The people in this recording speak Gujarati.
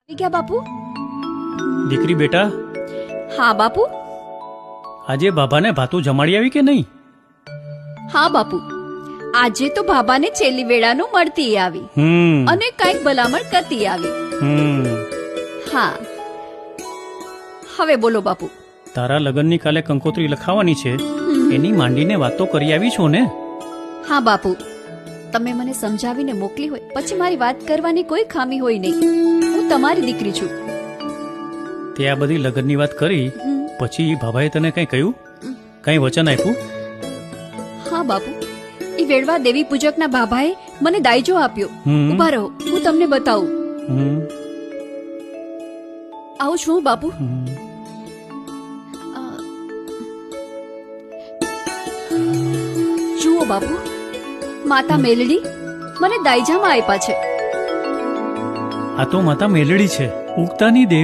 આવી ગયા બાપુ? દીકરી બેટા, હા બાપુ. આજે બાબાને ભાતું જમાડી આવી કે નહીં? હા બાપુ, આજે તો બાબાને છેલ્લી વેળાનું મળતી આવી અને કઈક ભલામણ કરતી આવી. હા, હવે બોલો બાપુ. તારા લગ્નની કાલે કંકોત્રી લખાવાની છે, એની માંડીને વાતો કરી આવી છો ને? હા બાપુ, તમે મને સમજાવીને મોકલી હોય પછી મારી વાત કરવાની કોઈ ખામી હોય નહીં. હું તમારી દીકરી છું. તે આ બધી લગ્નની વાત કરી પછી બાબાએ તને કઈ કહ્યું? કઈ વચન આપ્યું? હા બાપુ, એ વેળવા દેવી પૂજકના બાબાએ મને દાયજો આપ્યો. ઉભા રહો, હું તમને બતાવું. આવું છું બાપુ. જુઓ બાપુ, માતા મેલડી મને દાયજામાં આપ્યા છે. આ તો માતા મેલડી છે, ઉગતાની દેવી.